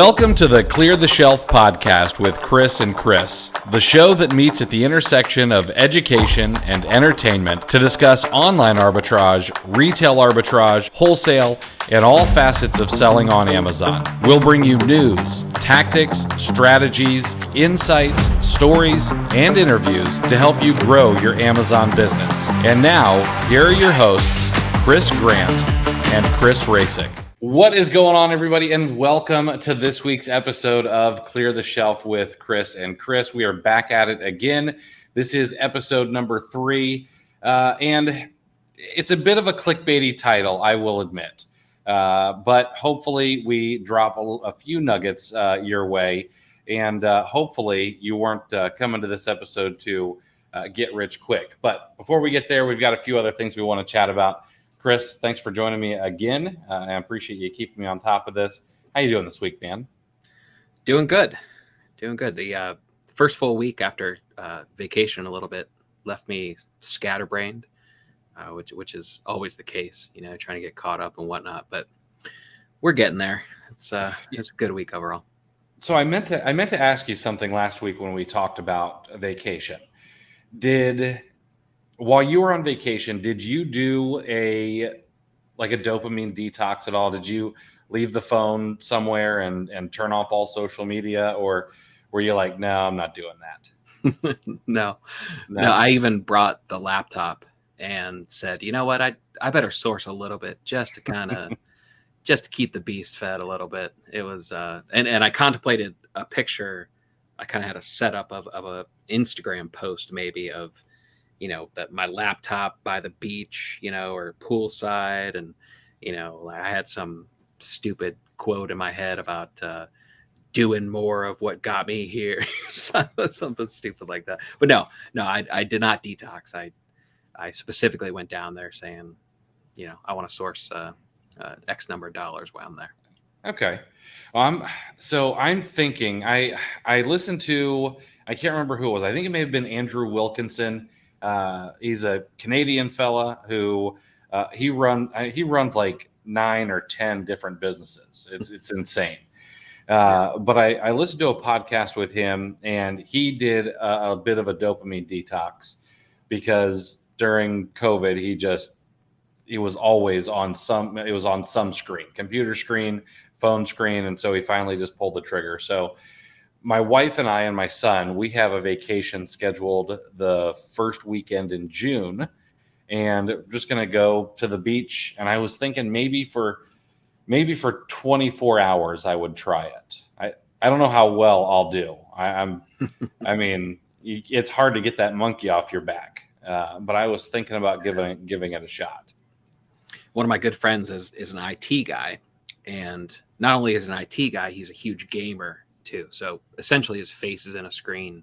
Welcome to the Clear the Shelf podcast with Chris and Chris, the show that meets at the intersection of education and entertainment to discuss online arbitrage, retail arbitrage, wholesale, and all facets of selling on Amazon. We'll bring you news, tactics, strategies, insights, stories, and interviews to help you grow your Amazon business. And now, here are your hosts, Chris Grant and Chris Rasick. What is going on, everybody, and welcome to this week's episode of Clear the Shelf with Chris and Chris. We are back at it again. This is episode number 3, and it's a bit of a clickbaity title, I will admit. But hopefully we drop a few nuggets your way, and hopefully you weren't coming to this episode to get rich quick. But before we get there, we've got a few other things we want to chat about. Chris, thanks for joining me again. I appreciate you keeping me on top of this. How you doing this week, man? Doing good. The first full week after vacation a little bit left me scatterbrained, which is always the case, trying to get caught up and whatnot. But we're getting there. It's a good week overall. So I meant to ask you something last week when we talked about vacation. While you were on vacation, did you do a dopamine detox at all? Did you leave the phone somewhere and turn off all social media, or were you like, no, I'm not doing that? No, I even brought the laptop and said, you know what, I better source a little bit just to kind of just to keep the beast fed a little bit. It was and I contemplated a picture. I kind of had a setup of a Instagram post maybe of that my laptop by the beach, or poolside. And, I had some stupid quote in my head about doing more of what got me here, something stupid like that. But no, I did not detox. I specifically went down there saying, I want to source X number of dollars while I'm there. Okay. So I'm thinking, I listened to, I can't remember who it was. I think it may have been Andrew Wilkinson. He's a Canadian fella who he runs like 9 or 10 different businesses. It's insane. But I listened to a podcast with him, and he did a bit of a dopamine detox because during COVID he was always on some screen, computer screen, phone screen, and so he finally just pulled the trigger. So my wife and I and my son, we have a vacation scheduled the first weekend in June, and we're just going to go to the beach. And I was thinking maybe for 24 hours, I would try it. I don't know how well I'll do. I mean, it's hard to get that monkey off your back. But I was thinking about giving it a shot. One of my good friends is an IT guy, and not only is an IT guy, he's a huge gamer too. So essentially his face is in a screen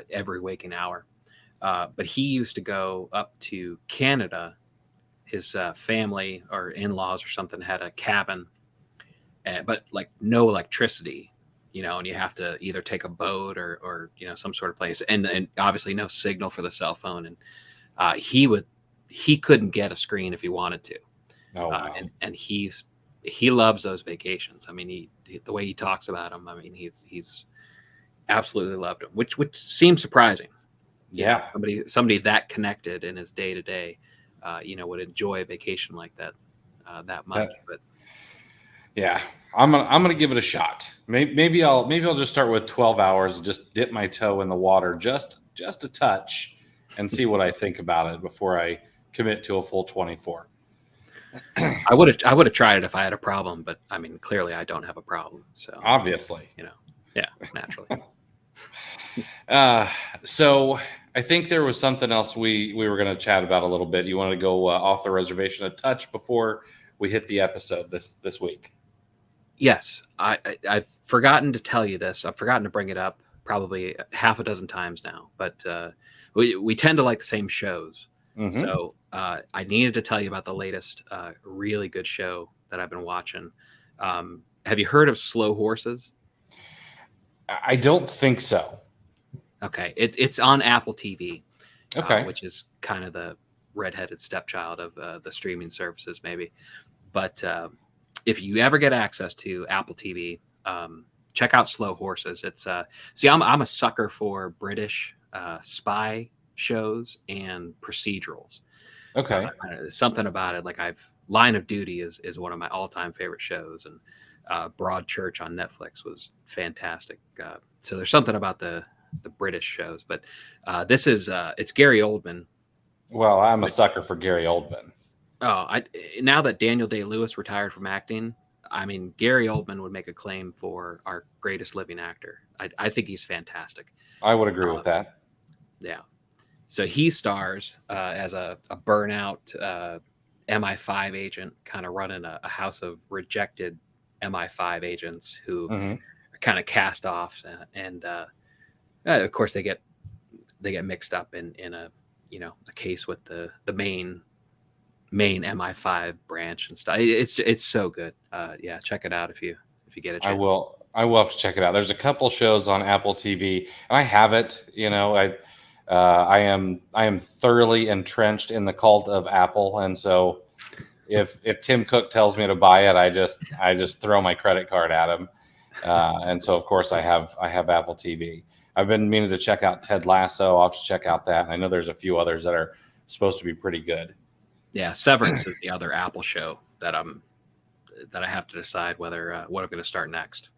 every waking hour. But he used to go up to Canada. His family or in-laws or something had a cabin, but like no electricity, and you have to either take a boat or some sort of place, and obviously no signal for the cell phone. And he couldn't get a screen if he wanted to. Oh, wow. And he loves those vacations. I mean, the way he talks about them, I mean, he's absolutely loved them, which seems surprising. Yeah. Somebody that connected in his day to day, would enjoy a vacation like that much. But yeah, I'm gonna give it a shot. Maybe I'll just start with 12 hours and just dip my toe in the water just a touch and see what I think about it before I commit to a full 24. I would have tried it if I had a problem, but I mean, clearly I don't have a problem. So obviously, yeah, naturally. So I think there was something else we were going to chat about a little bit. You wanted to go off the reservation a touch before we hit the episode this week. Yes, I've forgotten to tell you this. I've forgotten to bring it up probably half a dozen times now, but we tend to like the same shows. Mm-hmm. So I needed to tell you about the latest really good show that I've been watching. Have you heard of Slow Horses? I don't think so. Okay, it's on Apple TV, okay, which is kind of the redheaded stepchild of the streaming services, maybe. But if you ever get access to Apple TV, check out Slow Horses. It's see, I'm a sucker for British spy shows and procedurals. Okay. Something about it, like Line of Duty is one of my all-time favorite shows, and Broadchurch on Netflix was fantastic. So there's something about the British shows, but this is it's Gary Oldman. Well, I'm a sucker for Gary Oldman. Oh, now that Daniel Day-Lewis retired from acting, I mean, Gary Oldman would make a claim for our greatest living actor. I think he's fantastic. I would agree with that. Yeah. So he stars as a burnout MI5 agent, kind of running a house of rejected MI5 agents who are kind of cast off, and of course they get mixed up in a a case with the main MI5 branch and stuff. It's so good. Yeah, check it out if you get a chance. I will have to check it out. There's a couple shows on Apple TV, and I have it. I am thoroughly entrenched in the cult of Apple, and so if Tim Cook tells me to buy it, I just throw my credit card at him. And so of course I have Apple TV. I've been meaning to check out Ted Lasso. I'll have to check out that. I know there's a few others that are supposed to be pretty good. Yeah, Severance is the other Apple show that I have to decide whether what I'm going to start next.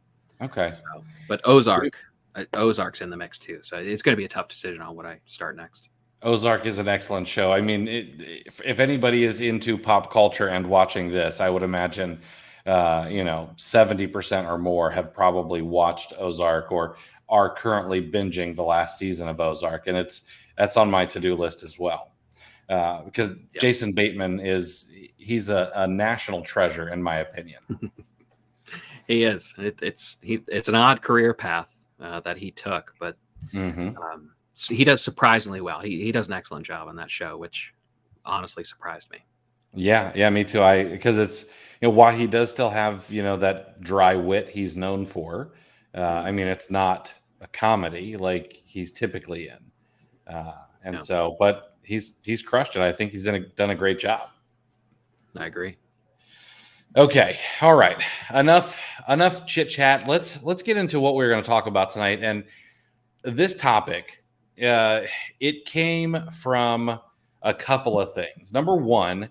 Okay. So, but Ozark's in the mix too, so it's going to be a tough decision on what I start next. Ozark is an excellent show. I mean, if anybody is into pop culture and watching this, I would imagine 70% or more have probably watched Ozark or are currently binging the last season of Ozark, and that's on my to-do list as well. Because Jason Bateman he's a national treasure in my opinion. He is. It's an odd career path that he took, but he does surprisingly well. He does an excellent job on that show, which honestly surprised me. Yeah, me too. Because it's while he does still have that dry wit he's known for. I mean, it's not a comedy like he's typically in, but he's crushed it. I think he's done a great job. I agree. Okay. All right. Enough chit chat. Let's get into what we're going to talk about tonight. And this topic, it came from a couple of things. Number one,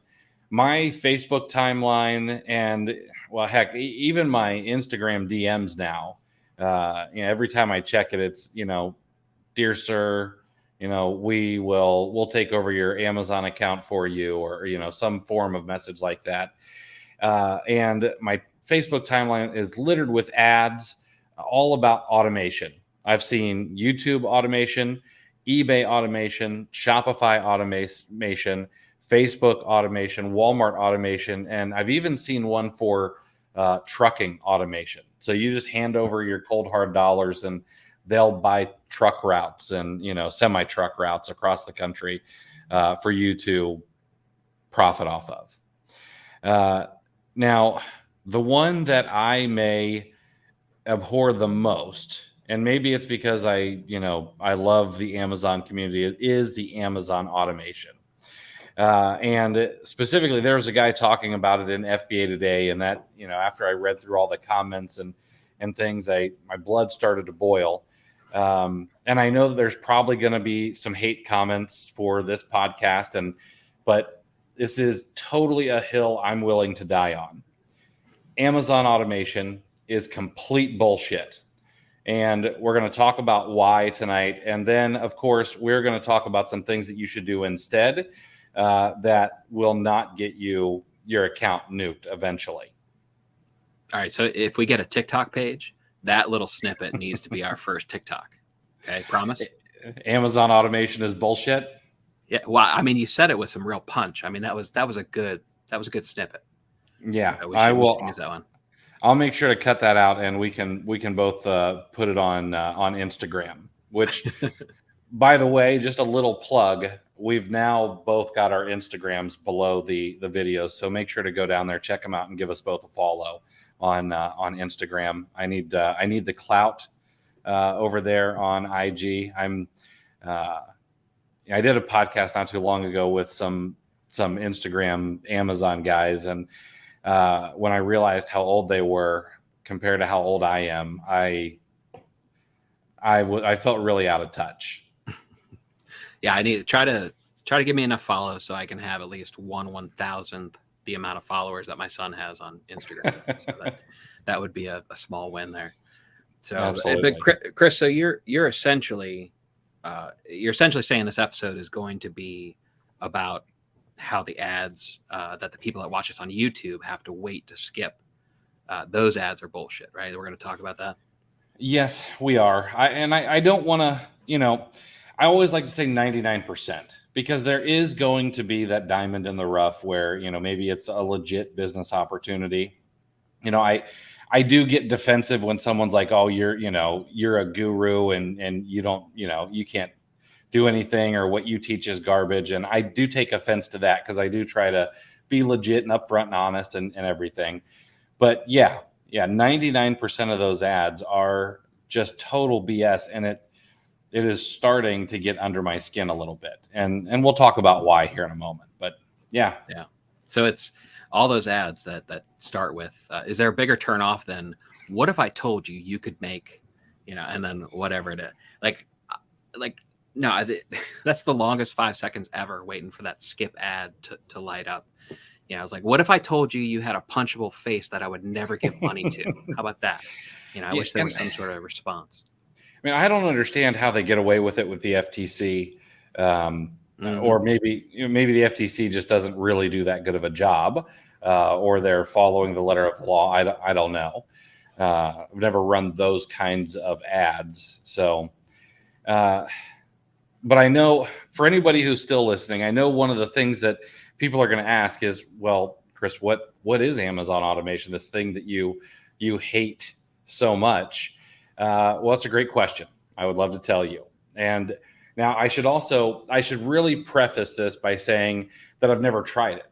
my Facebook timeline and heck, even my Instagram DMs now, every time I check it, it's, dear sir, we'll take over your Amazon account for you, or, some form of message like that. And my Facebook timeline is littered with ads all about automation. I've seen YouTube automation, eBay automation, Shopify automation, Facebook automation, Walmart automation, and I've even seen one for trucking automation. So you just hand over your cold hard dollars and they'll buy truck routes and semi truck routes across the country for you to profit off of. Now, the one that I may abhor the most, and maybe it's because I love the Amazon community, is the Amazon automation. And specifically, there was a guy talking about it in FBA Today, and that, after I read through all the comments and things, my blood started to boil. And I know that there's probably going to be some hate comments for this podcast, but this is totally a hill I'm willing to die on. Amazon automation is complete bullshit. And we're going to talk about why tonight. And then, of course, we're going to talk about some things that you should do instead that will not get you your account nuked eventually. All right. So if we get a TikTok page, that little snippet needs to be our first TikTok. Okay. Promise? Amazon automation is bullshit. Yeah. Well, I mean, you said it with some real punch. I mean, that was a good snippet. Yeah. I will use that one. I'll make sure to cut that out, and we can both put it on Instagram, which by the way, just a little plug, we've now both got our Instagrams below the videos. So make sure to go down there, check them out, and give us both a follow on Instagram. I need the clout over there on IG. I did a podcast not too long ago with some Instagram Amazon guys, and when I realized how old they were, compared to how old I am, I felt really out of touch. Yeah, I need to try to give me enough follows so I can have at least 1/1000th the amount of followers that my son has on Instagram. So that would be a small win there. So, Absolutely. but Chris, so you're essentially saying this episode is going to be about how the ads that the people that watch us on YouTube have to wait to skip. Those ads are bullshit, right? We're going to talk about that. Yes, we are. I don't want to, I always like to say 99% because there is going to be that diamond in the rough where, maybe it's a legit business opportunity. I do get defensive when someone's like, "Oh, you're a guru and you don't, you can't do anything, or what you teach is garbage." And I do take offense to that because I do try to be legit and upfront and honest and everything. But yeah, 99% of those ads are just total BS, and it is starting to get under my skin a little bit. And we'll talk about why here in a moment. But yeah. So it's all those ads that start with, is there a bigger turnoff than what if I told you you could make, and then whatever it is, like no, that's the longest 5 seconds ever waiting for that skip ad to light up. I was like, what if I told you you had a punchable face that I would never give money to? How about that? I wish there was some sort of response. I mean, I don't understand how they get away with it with the FTC. Or maybe the FTC just doesn't really do that good of a job, or they're following the letter of the law. I don't know. I've never run those kinds of ads. So, but I know for anybody who's still listening, I know one of the things that people are going to ask is, well, Chris, what is Amazon automation? This thing that you hate so much? Well, that's a great question. I would love to tell you. And now I should really preface this by saying that I've never tried it,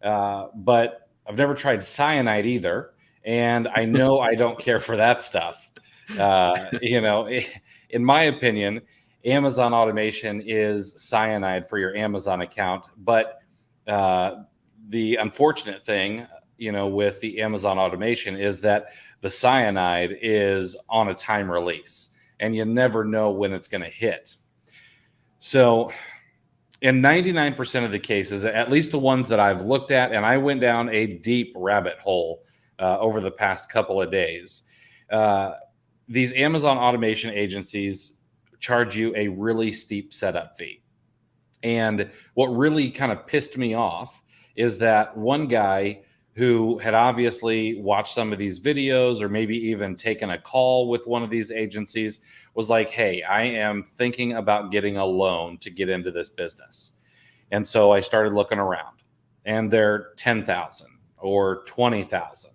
but I've never tried cyanide either. And I know I don't care for that stuff. In my opinion, Amazon automation is cyanide for your Amazon account. But the unfortunate thing, with the Amazon automation is that the cyanide is on a time release and you never know when it's going to hit. So in 99% of the cases, at least the ones that I've looked at, and I went down a deep rabbit hole over the past couple of days, these Amazon automation agencies charge you a really steep setup fee. And what really kind of pissed me off is that one guy who had obviously watched some of these videos or maybe even taken a call with one of these agencies was like, "Hey, I am thinking about getting a loan to get into this business." And so I started looking around, and they're $10,000 or $20,000.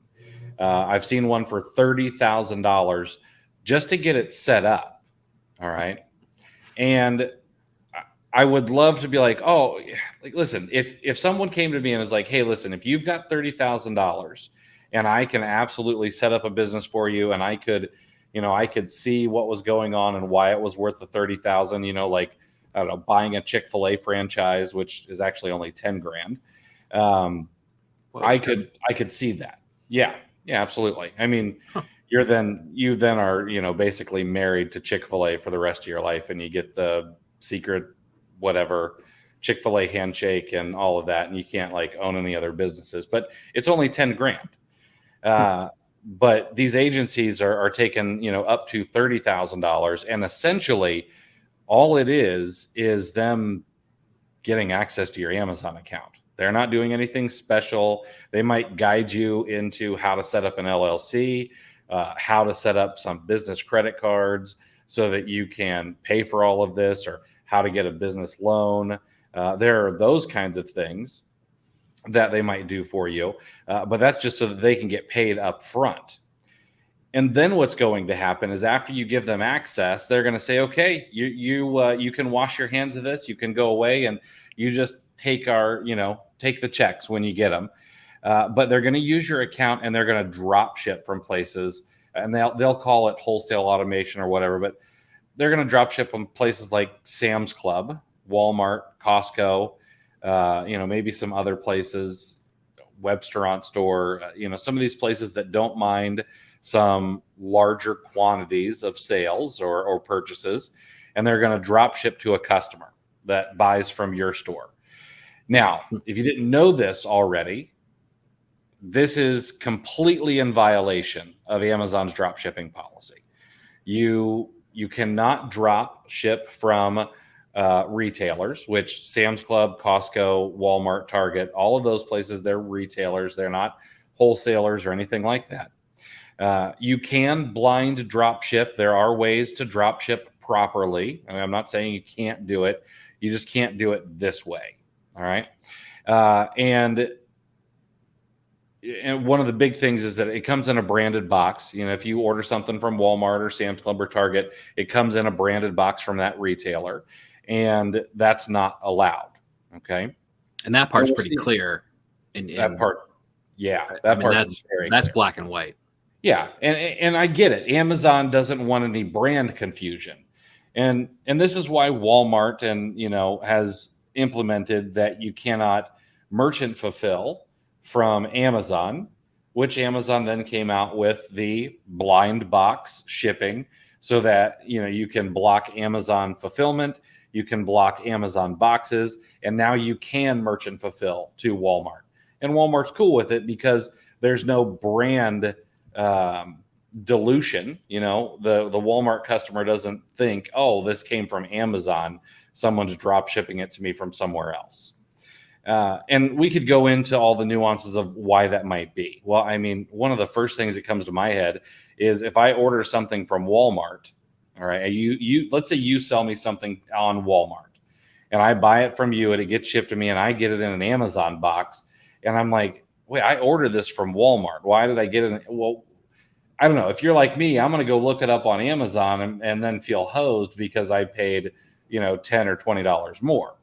I've seen one for $30,000 just to get it set up. All right. And I would love to be like, "Oh, like, listen, if someone came to me and was like, hey, listen, if you've got $30,000 and I can absolutely set up a business for you, and I could see what was going on and why it was worth the 30,000, like, I don't know, buying a Chick-fil-A franchise, which is actually only 10 grand. I could see that. Yeah, absolutely. I mean, you then are, basically married to Chick-fil-A for the rest of your life, and you get the secret whatever Chick-fil-A handshake and all of that, and you can't like own any other businesses, but it's only 10 grand. But these agencies are taking, up to $30,000, and essentially all it is them getting access to your Amazon account. They're not doing anything special. They might guide you into how to set up an LLC, how to set up some business credit cards so that you can pay for all of this, or how to get a business loan. There are those kinds of things that they might do for you, but that's just so that they can get paid up front. And then what's going to happen is after you give them access, they're going to say, "Okay, you can wash your hands of this. You can go away, and you just take the checks when you get them." But they're going to use your account, and they're going to drop ship from places, and they'll call it wholesale automation or whatever, but they're going to drop ship from places like Sam's Club, Walmart, Costco, maybe some other places, Webstaurant store, some of these places that don't mind some larger quantities of sales or purchases, and they're going to drop ship to a customer that buys from your store. Now, if you didn't know this already, this is completely in violation of Amazon's drop shipping policy. You cannot drop ship from retailers, which Sam's Club, Costco, Walmart, Target, all of those places, they're retailers. They're not wholesalers or anything like that. You can blind drop ship. There are ways to drop ship properly. I mean, I'm not saying you can't do it. You just can't do it this way. All right. And one of the big things is that it comes in a branded box. If you order something from Walmart or Sam's Club or Target, it comes in a branded box from that retailer, and that's not allowed. Okay. And that part's pretty clear. That part. Yeah. That's black and white. Yeah. And I get it. Amazon doesn't want any brand confusion. And this is why Walmart has implemented that you cannot merchant fulfill from Amazon, which Amazon then came out with the blind box shipping so that you can block Amazon fulfillment, you can block Amazon boxes, and now you can merchant fulfill to Walmart. And Walmart's cool with it because there's no brand dilution. The Walmart customer doesn't think, oh, this came from Amazon, someone's drop shipping it to me from somewhere else. And we could go into all the nuances of why that might be. Well, I mean, one of the first things that comes to my head is if I order something from Walmart, all right, let's say you sell me something on Walmart and I buy it from you and it gets shipped to me and I get it in an Amazon box and I'm like, wait, I ordered this from Walmart. Why did I get it? Well, I don't know. If you're like me, I'm going to go look it up on Amazon and then feel hosed because I paid, $10 or $20 more.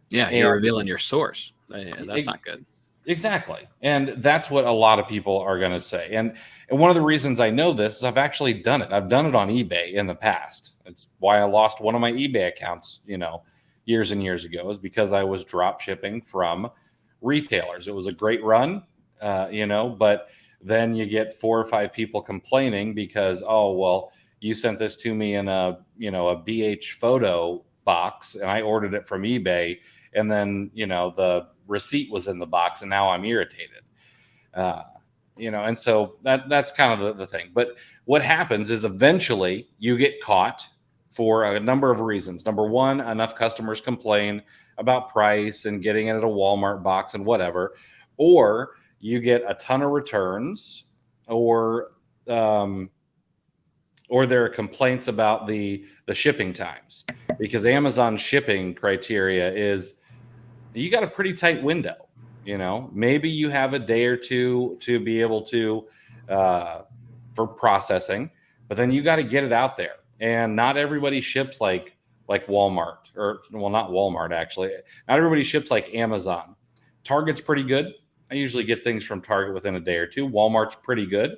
Yeah, you're revealing your source. That's not good. Exactly. And that's what a lot of people are going to say. And one of the reasons I know this is I've actually done it. I've done it on eBay in the past. It's why I lost one of my eBay accounts, years and years ago, is because I was drop shipping from retailers. It was a great run, but then you get 4 or 5 people complaining because, oh, well, you sent this to me in a BH photo box and I ordered it from eBay. And then, the receipt was in the box and now I'm irritated. And so that's kind of the thing. But what happens is eventually you get caught for a number of reasons. Number one, enough customers complain about price and getting it at a Walmart box and whatever, or you get a ton of returns, or there are complaints about the shipping times, because Amazon shipping criteria is you got a pretty tight window. Maybe you have a day or two to be able to for processing, but then you got to get it out there. And not everybody ships like Walmart, or well, not Walmart actually. Not everybody ships like Amazon. Target's pretty good. I usually get things from Target within a day or two. Walmart's pretty good,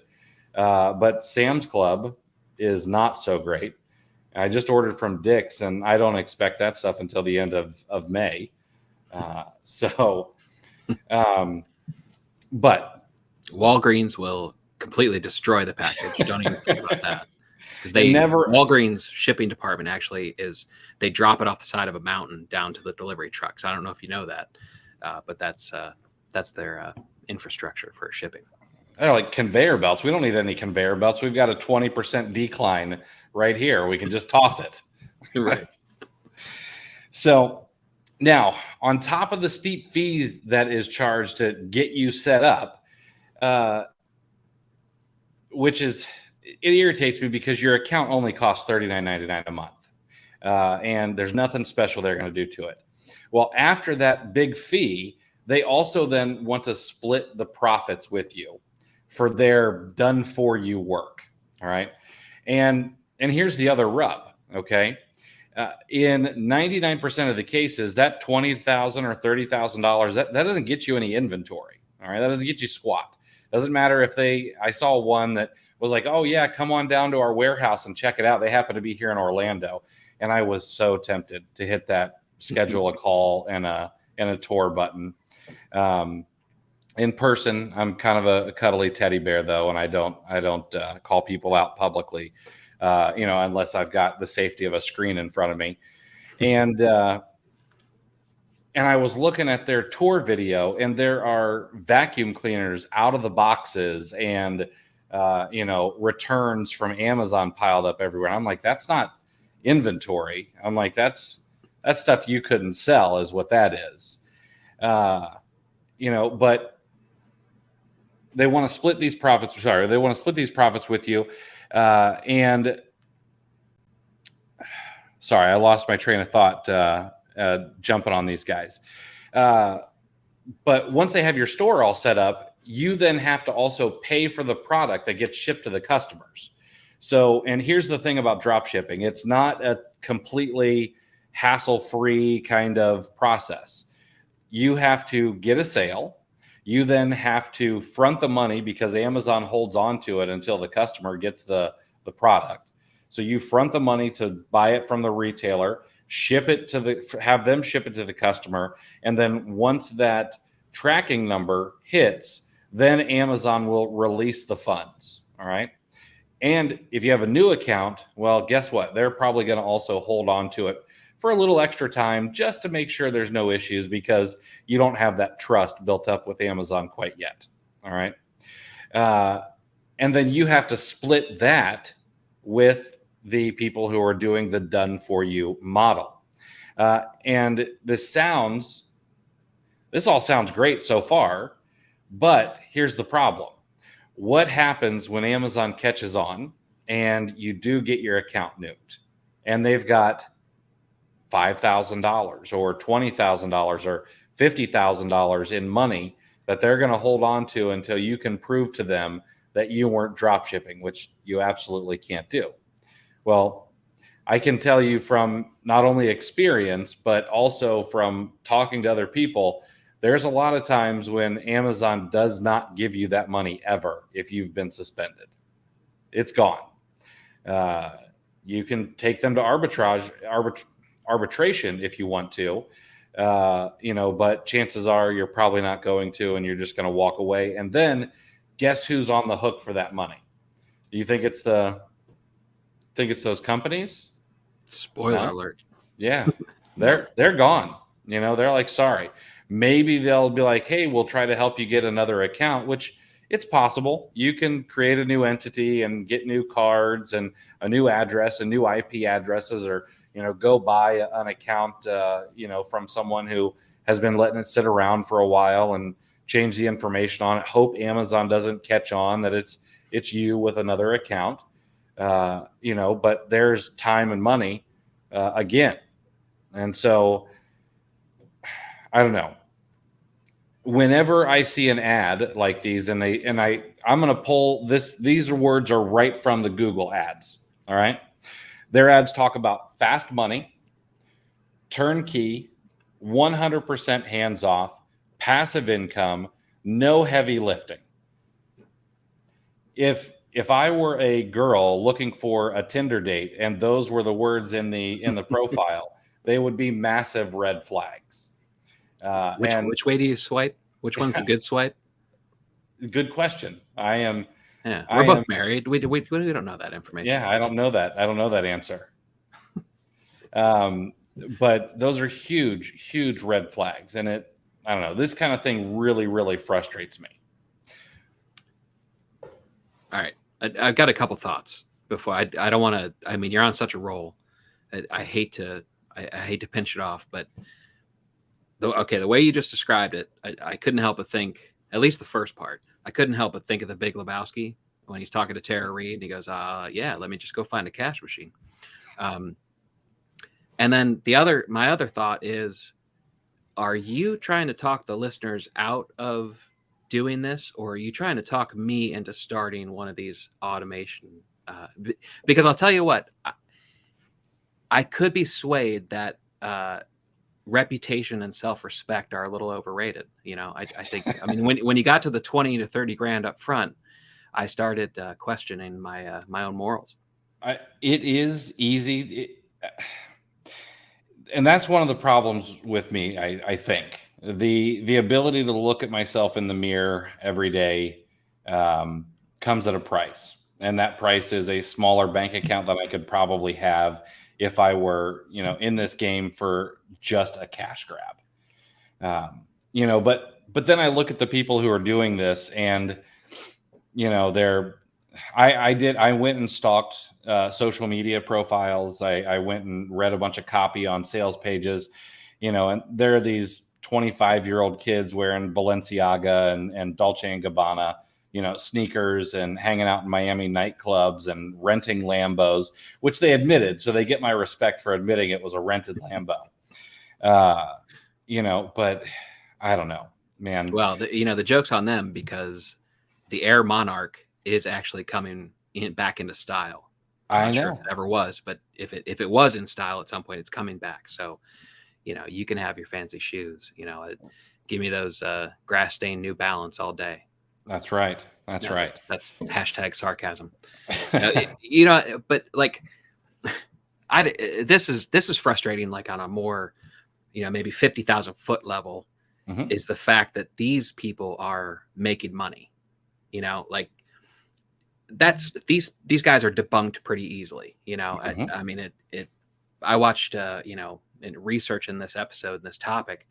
but Sam's Club is not so great. I just ordered from Dick's, and I don't expect that stuff until the end of May. But Walgreens will completely destroy the package. Don't even think about that, because Walgreens shipping department actually they drop it off the side of a mountain down to the delivery trucks. I don't know if you know that, but that's their infrastructure for shipping. They're like conveyor belts. We don't need any conveyor belts. We've got a 20% decline right here. We can just toss it. Right. So now, on top of the steep fees that is charged to get you set up, it irritates me because your account only costs $39.99 a month. And there's nothing special they're going to do to it. Well, after that big fee, they also then want to split the profits with you for their done for you work. All right. And here's the other rub. Okay. In 99% of the cases, that $20,000 or $30,000, that doesn't get you any inventory. All right. That doesn't get you squat. Doesn't matter if I saw one that was like, oh yeah, come on down to our warehouse and check it out. They happen to be here in Orlando. And I was so tempted to hit that schedule a call and a tour button. In person, I'm kind of a cuddly teddy bear, though, and I don't call people out publicly, unless I've got the safety of a screen in front of me. And I was looking at their tour video, and there are vacuum cleaners out of the boxes, and returns from Amazon piled up everywhere. I'm like, that's not inventory. I'm like, that's stuff you couldn't sell, is what that is. But they want to split these profits. Sorry, they want to split these profits with you. And sorry, I lost my train of thought jumping on these guys. But once they have your store all set up, you then have to also pay for the product that gets shipped to the customers. So, and here's the thing about drop shipping. It's not a completely hassle-free kind of process. You have to get a sale. You then have to front the money because Amazon holds on to it until the customer gets the product. So you front the money to buy it from the retailer, have them ship it to the customer. And then once that tracking number hits, then Amazon will release the funds. All right. And if you have a new account, well, guess what? They're probably going to also hold on to it for a little extra time just to make sure there's no issues, because you don't have that trust built up with Amazon quite yet. All right. And then you have to split that with the people who are doing the done for you model. And this all sounds great so far, but here's the problem. What happens when Amazon catches on and you do get your account nuked and they've got $5,000 or $20,000 or $50,000 in money that they're going to hold on to until you can prove to them that you weren't drop shipping, which you absolutely can't do. Well, I can tell you from not only experience, but also from talking to other people, there's a lot of times when Amazon does not give you that money ever if you've been suspended. It's gone. You can take them to arbitration if you want to, but chances are you're probably not going to, and you're just going to walk away. And then guess who's on the hook for that money? Do you think it's those companies? Spoiler alert. Yeah, they're gone. They're like, sorry. Maybe they'll be like, hey, we'll try to help you get another account, which it's possible. You can create a new entity and get new cards and a new address and new IP addresses, or go buy an account from someone who has been letting it sit around for a while and change the information on it. Hope Amazon doesn't catch on that it's you with another account. But there's time and money again. And so I don't know. Whenever I see an ad like these, I'm going to pull this, these words are right from the Google ads. All right. Their ads talk about fast money, turnkey, 100% hands off, passive income, no heavy lifting. If I were a girl looking for a Tinder date and those were the words in the profile, they would be massive red flags. Which way do you swipe? Which one's the good swipe? Good question. We're both married. We don't know that information. Yeah, I don't know that. I don't know that answer. But those are huge red flags, and I don't know. This kind of thing really, really frustrates me. All right, I've got a couple thoughts before I don't want to. I mean, you're on such a roll. I hate to pinch it off, but the way you just described it, I couldn't help but think. At least the first part, I couldn't help but think of The Big Lebowski when he's talking to Tara Reid, and he goes, "Yeah, let me just go find a cash machine." And then my other thought is, are you trying to talk the listeners out of doing this, or are you trying to talk me into starting one of these automation? Because I'll tell you what, I could be swayed that reputation and self-respect are a little overrated. I think, I mean, when you got to the 20 to 30 grand up front, I started questioning my own morals. It is easy. And that's one of the problems with me, I think. the ability to look at myself in the mirror every day comes at a price. And that price is a smaller bank account that I could probably have if I were, in this game for just a cash grab. But then I look at the people who are doing this, and they're I went and stalked social media profiles. I went and read a bunch of copy on sales pages, and there are these 25-year-old kids wearing Balenciaga and Dolce and Gabbana, sneakers, and hanging out in Miami nightclubs and renting Lambos, which they admitted. So they get my respect for admitting it was a rented Lambo. But I don't know, man. Well, the joke's on them, because the Air Monarch is actually coming back into style. I'm not sure if it ever was, but if it was in style at some point, it's coming back. So, you can have your fancy shoes. Give me those grass stained New Balance all day. That's right. Right. That's hashtag sarcasm. But like, this is frustrating. Like on a more, maybe 50,000 foot level, is the fact that these people are making money. Like that's these guys are debunked pretty easily. I mean, I watched, in researching this episode, this topic,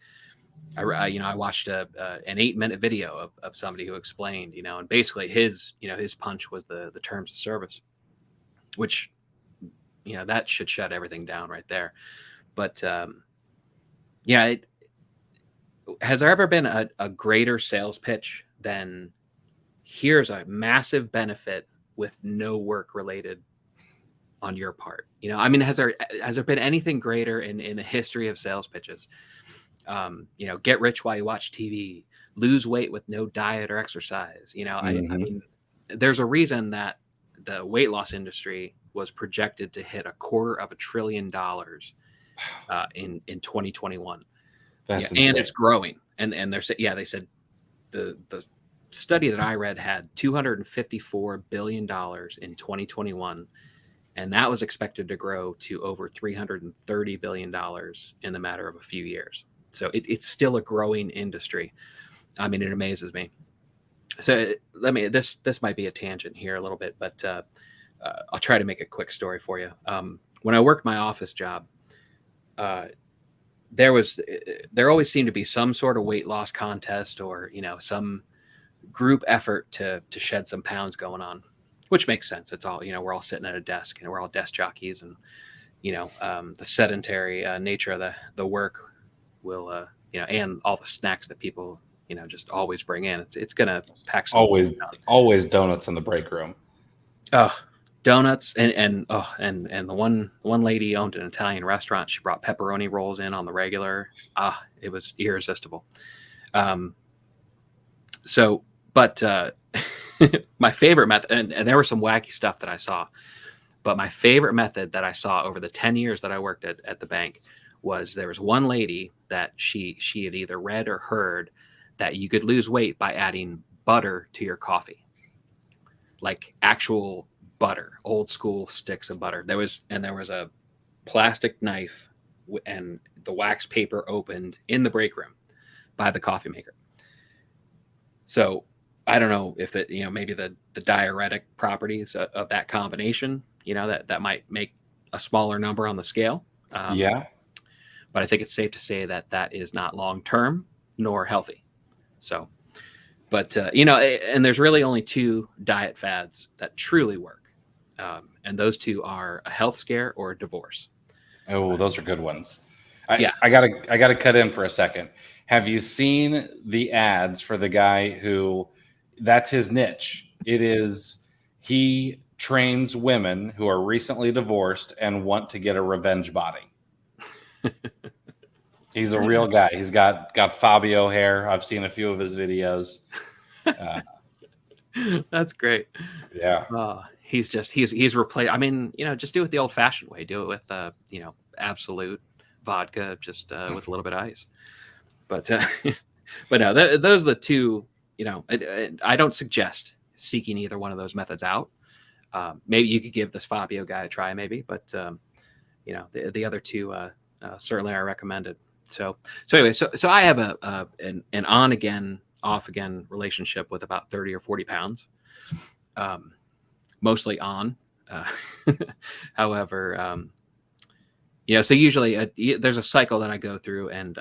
I watched an 8-minute video of somebody who explained, and basically his punch was the terms of service, which, that should shut everything down right there. But, has there ever been a greater sales pitch than here's a massive benefit with no work related on your part? Has there been anything greater in the history of sales pitches? Get rich while you watch TV, lose weight with no diet or exercise. I mean, there's a reason that the weight loss industry was projected to hit $250 billion in 2021. And it's growing. And they said the study that I read had $254 billion in 2021. And that was expected to grow to over $330 billion in the matter of a few years. So it's still a growing industry. I mean, it amazes me. So this might be a tangent here a little bit, but I'll try to make a quick story for you. When I worked my office job, there always seemed to be some sort of weight loss contest, or some group effort to shed some pounds going on, which makes sense. It's all, we're all sitting at a desk, and we're all desk jockeys, and the sedentary nature of the work will and all the snacks that people just always bring in, it's gonna pack some always donuts in the break room. Donuts and the one lady owned an Italian restaurant. She brought pepperoni rolls in on the regular. It was irresistible. But my favorite method, and there was some wacky stuff that I saw, but my favorite method that I saw over the 10 years that I worked at the bank was, there was one lady that she had either read or heard that you could lose weight by adding butter to your coffee, like actual butter, old school sticks of butter. There was a plastic knife and the wax paper opened in the break room by the coffee maker. So I don't know if it, maybe the diuretic properties of that combination, that might make a smaller number on the scale. But I think it's safe to say that is not long-term nor healthy. So, but, and there's really only two diet fads that truly work. And those two are a health scare or a divorce. Oh, those are good ones. I gotta cut in for a second. Have you seen the ads for the guy who, that's his niche? It is, he trains women who are recently divorced and want to get a revenge body. He's a real guy. He's got Fabio hair. I've seen a few of his videos. That's great. Yeah. He's replaced. I mean, just do it the old fashioned way. Do it with, absolute vodka, just with a little bit of ice. But no, those are the two. I don't suggest seeking either one of those methods out. Maybe you could give this Fabio guy a try, maybe, but the other two certainly are recommended. So anyway, so I have an on again, off again relationship with about 30 or 40 pounds, mostly on. However, so usually there's a cycle that I go through, and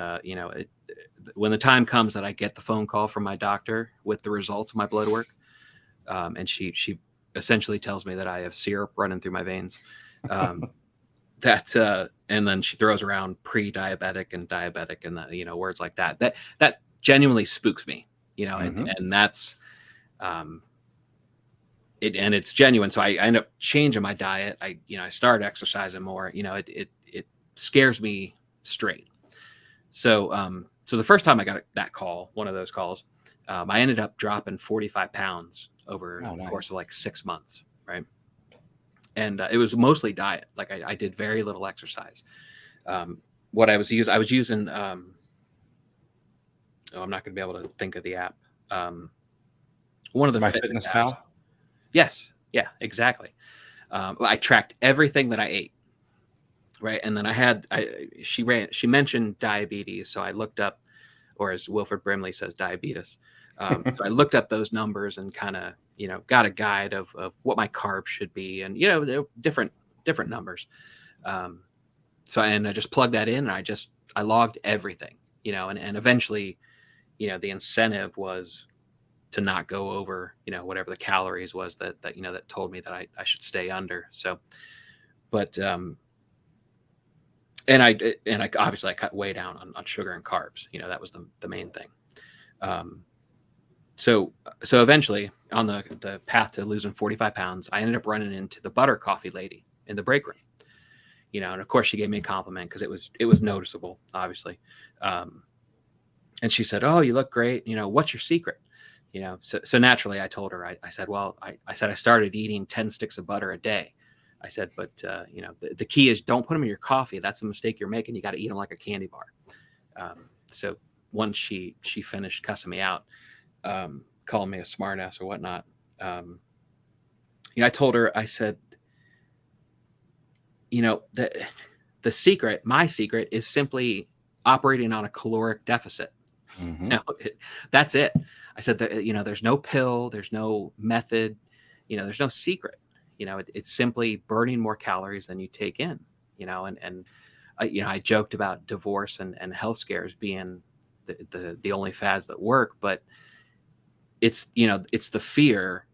when the time comes that I get the phone call from my doctor with the results of my blood work, and she essentially tells me that I have syrup running through my veins. And then she throws around pre-diabetic and diabetic and words like that. That genuinely spooks me, and that's it's genuine. So I end up changing my diet. I started exercising more. It scares me straight. So the first time I got that call, one of those calls, I ended up dropping 45 pounds over the course of like 6 months, right? And it was mostly diet. Like I did very little exercise. What I was using, I'm not going to be able to think of the app. One of the Fitness Pal. Yes. Yeah, exactly. I tracked everything that I ate. Right. And then she mentioned diabetes. So I looked up, or as Wilford Brimley says, diabetes. So I looked up those numbers and kind of, got a guide of what my carbs should be, and different numbers. So I just plugged that in, and I logged everything, and eventually, the incentive was to not go over, whatever the calories was that told me that I should stay under. So, but and I obviously I cut way down on sugar and carbs. That was the main thing. So eventually, on the path to losing 45 pounds, I ended up running into the butter coffee lady in the break room. And of course she gave me a compliment because it was noticeable, obviously. And she said, "Oh, you look great. What's your secret?" So naturally I told her, I said, well, I said I started eating 10 sticks of butter a day. I said, but the key is don't put them in your coffee. That's the mistake you're making. You got to eat them like a candy bar. So once she finished cussing me out, calling me a smartass or whatnot, I told her, I said, the secret, my secret, is simply operating on a caloric deficit. Mm-hmm. That's it. I said that, there's no pill, there's no method, there's no secret. It's simply burning more calories than you take in, and I joked about divorce and health scares being the only fads that work, but it's the fear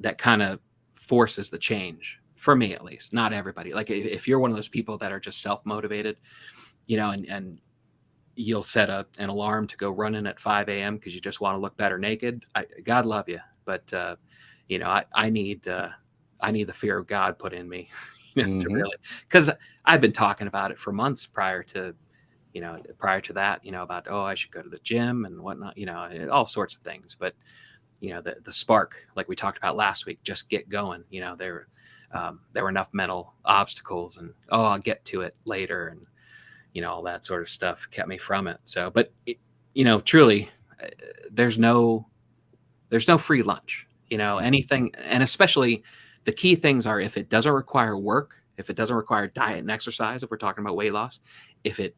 that kind of forces the change, for me at least. Not everybody. Like if you're one of those people that are just self-motivated, and you'll set up an alarm to go running at 5 a.m. because you just want to look better naked. God love you, but I need the fear of God put in me, to really, because I've been talking about it for months prior to that, about, oh, I should go to the gym and whatnot, all sorts of things. But the spark, like we talked about last week, just get going. There were enough mental obstacles, and I'll get to it later, and all that sort of stuff kept me from it. So, but truly, there's no free lunch, anything. And especially the key things are, if it doesn't require work, if it doesn't require diet and exercise, if we're talking about weight loss, if it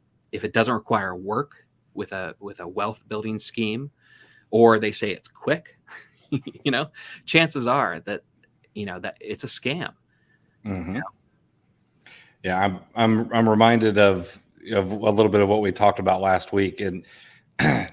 doesn't require work with a wealth building scheme, or they say it's quick, chances are that, that it's a scam. Mm-hmm. Yeah. I'm reminded of a little bit of what we talked about last week, and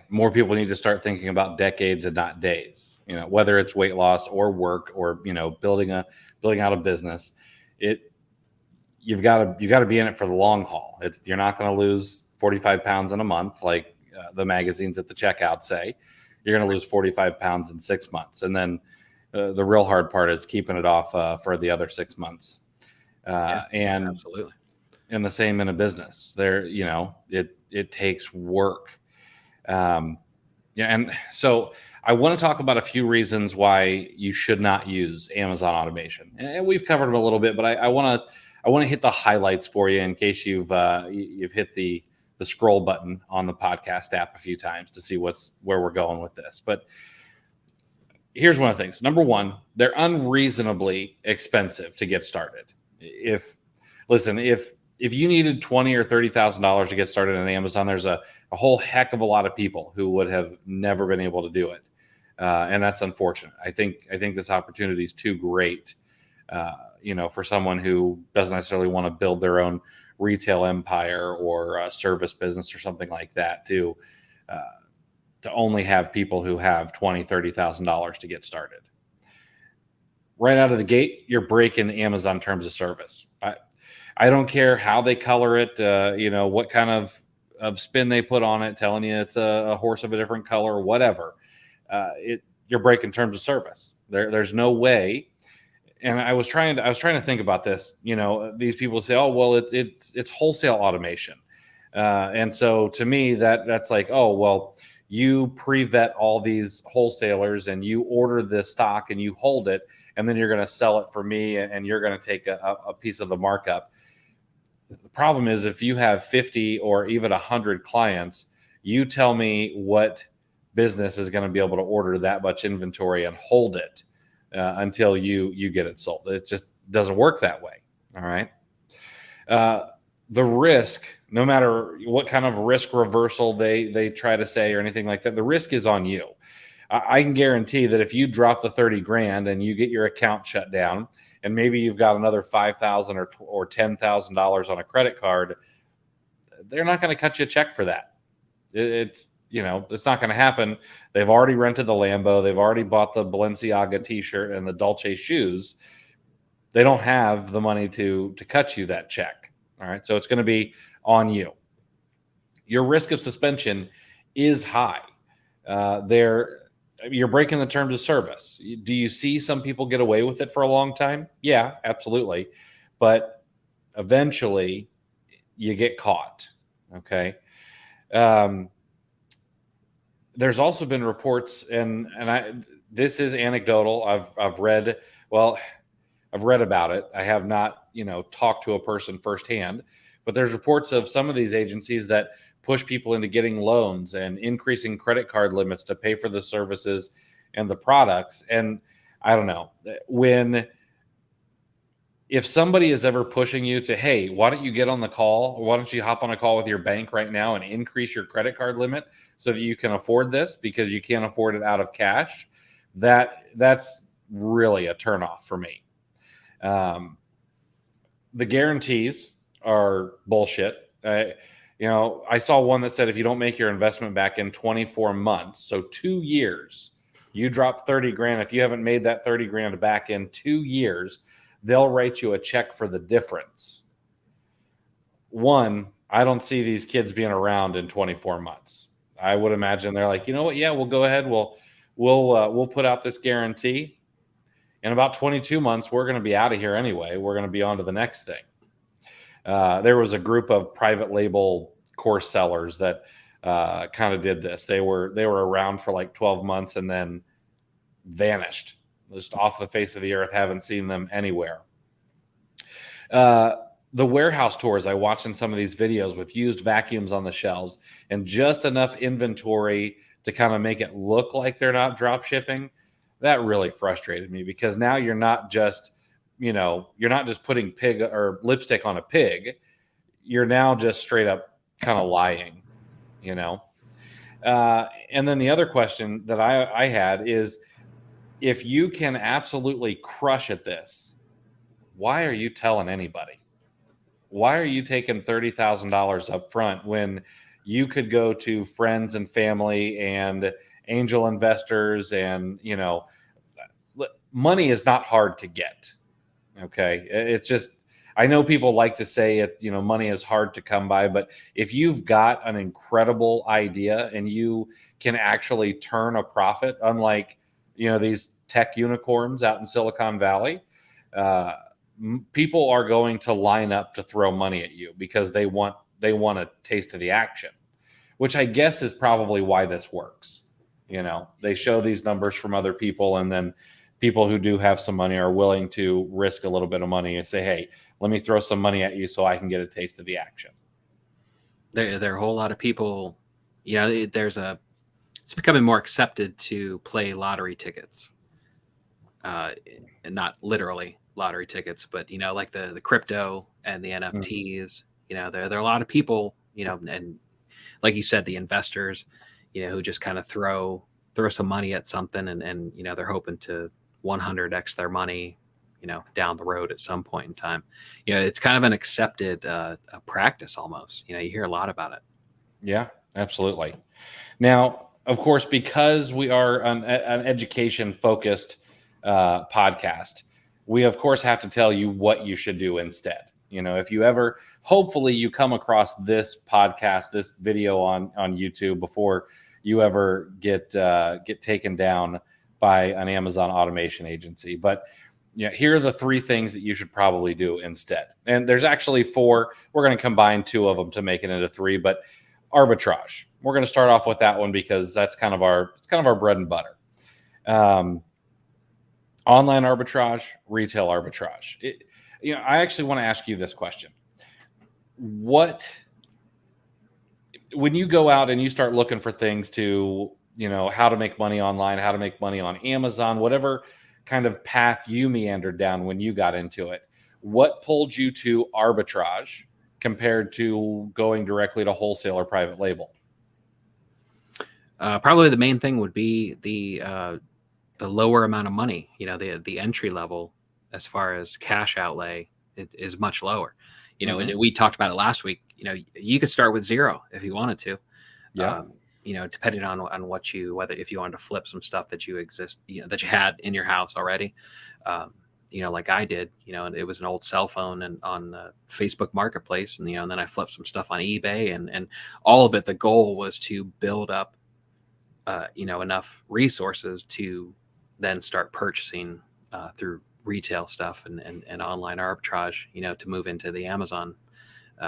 more people need to start thinking about decades and not days. Whether it's weight loss or work or building out a business, you've got to be in it for the long haul. You're not going to lose 45 pounds in a month like the magazines at the checkout say. You're going to lose 45 pounds in 6 months, and then the real hard part is keeping it off for the other 6 months. And absolutely. And the same in a business. It takes work. And so I want to talk about a few reasons why you should not use Amazon automation. And we've covered them a little bit, but I want to hit the highlights for you in case you've hit the scroll button on the podcast app a few times to see where we're going with this. But here's one of the things. Number one, they're unreasonably expensive to get started. If if you needed $20,000 or $30,000 to get started on Amazon, there's a whole heck of a lot of people who would have never been able to do it, and that's unfortunate. I think this opportunity is too great, for someone who doesn't necessarily want to build their own retail empire or a service business or something like that to only have people who have $20,000-$30,000 to get started. Right out of the gate, you're breaking Amazon terms of service. I don't care how they color it, what kind of spin they put on it, telling you it's a horse of a different color or whatever. You're breaking terms of service. There's no way. And I was trying to think about this. These people say, "Oh, well, it's wholesale automation," and so to me, that's like, "Oh, well, you pre-vet all these wholesalers and you order the stock and you hold it, and then you're going to sell it for me, and you're going to take a piece of the markup." The problem is, if you have 50 or even 100 clients, you tell me what business is going to be able to order that much inventory and hold it until you get it sold. It just doesn't work that way. All right. The risk, no matter what kind of risk reversal they try to say or anything like that, the risk is on you. I can guarantee that if you drop the 30 grand and you get your account shut down, and maybe you've got another $5,000 or $10,000 on a credit card, they're not going to cut you a check for that. It's not going to happen. They've already rented the Lambo. They've already bought the Balenciaga t-shirt and the Dolce shoes. They don't have the money to cut you that check. All right. So it's going to be on you. Your risk of suspension is high. You're breaking the terms of service. Do you see some people get away with it for a long time? Yeah, absolutely. But eventually you get caught. Okay. There's also been reports, and this is anecdotal. I've read about it. I have not, talked to a person firsthand, but there's reports of some of these agencies that push people into getting loans and increasing credit card limits to pay for the services and the products. And I don't know, if somebody is ever pushing you to, hey, why don't you get on the call? Or why don't you hop on a call with your bank right now and increase your credit card limit so that you can afford this because you can't afford it out of cash? That's really a turnoff for me. The guarantees are bullshit. I saw one that said if you don't make your investment back in 24 months, so 2 years, you drop 30 grand. If you haven't made that 30 grand back in 2 years, they'll write you a check for the difference. One, I don't see these kids being around in 24 months. I would imagine they're like, you know what? Yeah, we'll go ahead. We'll put out this guarantee. In about 22 months, we're going to be out of here anyway. We're going to be on to the next thing. There was a group of private label course sellers that kind of did this. They were around for like 12 months and then vanished, just off the face of the earth. Haven't seen them anywhere. The warehouse tours I watched in some of these videos with used vacuums on the shelves and just enough inventory to kind of make it look like they're not drop shipping. That really frustrated me because now you're not just putting pig or lipstick on a pig. You're now just straight up kind of lying, And then the other question that I had is, if you can absolutely crush at this, why are you telling anybody? Why are you taking $30,000 up front when you could go to friends and family and angel investors and, money is not hard to get. Okay. It's just, I know people like to say it, money is hard to come by, but if you've got an incredible idea and you can actually turn a profit, unlike, these tech unicorns out in Silicon Valley, people are going to line up to throw money at you because they want a taste of the action, which I guess is probably why this works. They show these numbers from other people, and then people who do have some money are willing to risk a little bit of money and say, hey, let me throw some money at you so I can get a taste of the action. There are a whole lot of people, it's becoming more accepted to play lottery tickets. And not literally lottery tickets, but like the crypto and the NFTs There are a lot of people, and like you said, the investors, who just kind of throw some money at something, and they're hoping to 100x their money, down the road at some point in time. It's kind of an accepted a practice almost. You hear a lot about it. Yeah, absolutely. Now, of course, because we are an education focused podcast, we of course have to tell you what you should do instead. If you ever, hopefully you come across this podcast, this video on YouTube before you ever get taken down by an Amazon automation agency. But here are the 3 things that you should probably do instead. And there's actually 4. We're going to combine 2 of them to make it into 3. But arbitrage, we're going to start off with that one because that's kind of our bread and butter. Online arbitrage, retail arbitrage. I actually want to ask you this question. When you go out and you start looking for things to, how to make money online, how to make money on Amazon, whatever kind of path you meandered down when you got into it, what pulled you to arbitrage compared to going directly to wholesale or private label? Probably the main thing would be the lower amount of money. The entry level as far as cash outlay is much lower. And we talked about it last week. You could start with 0 if you wanted to. Yeah. Depending on whether if you wanted to flip some stuff that you had in your house already. Like I did, and it was an old cell phone and on Facebook Marketplace, and then I flipped some stuff on eBay, and all of it. The goal was to build up, enough resources to then start purchasing through retail stuff and online arbitrage, to move into the Amazon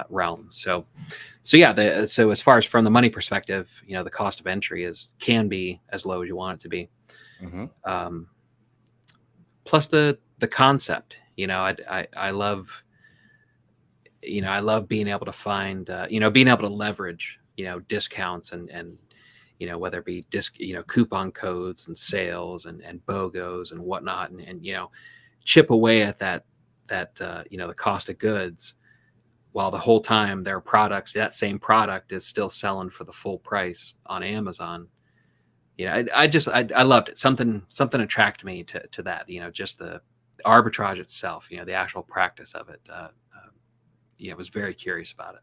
realm. So yeah. So as far as from the money perspective, the cost of entry can be as low as you want it to be. Mm-hmm. Plus the concept, I love, I love being able to find, being able to leverage, discounts and whether it be coupon codes and sales and BOGOs and whatnot, and chip away at that, the cost of goods, while the whole time their products, that same product is still selling for the full price on Amazon. I loved it. Something attracted me to that, just the arbitrage itself, the actual practice of it. I was very curious about it.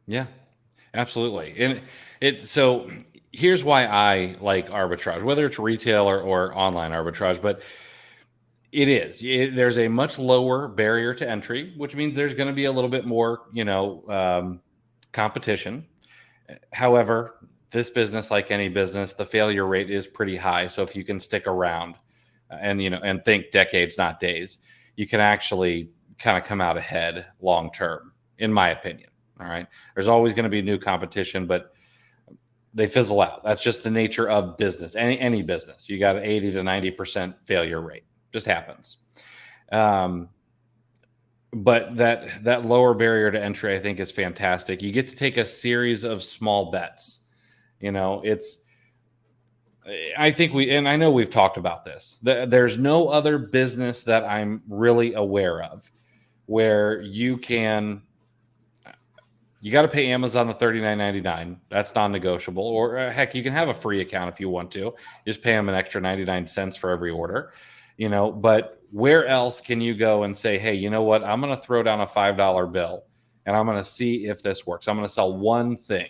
Yeah, absolutely. And so here's why I like arbitrage, whether it's retail or online arbitrage, but there's a much lower barrier to entry, which means there's going to be a little bit more, competition. However, this business, like any business, the failure rate is pretty high. So if you can stick around and think decades, not days, you can actually kind of come out ahead long term, in my opinion. All right. There's always going to be new competition, but they fizzle out. That's just the nature of business. Any business, you got an 80 to 90% failure rate. Just happens. But that lower barrier to entry, I think, is fantastic. You get to take a series of small bets. I think I know we've talked about this. There's no other business that I'm really aware of where you got to pay Amazon the $39.99. That's non-negotiable. Or heck, you can have a free account if you want to. Just pay them an extra 99 cents for every order. But where else can you go and say, hey, you know what? I'm going to throw down a $5 bill and I'm going to see if this works. I'm going to sell one thing.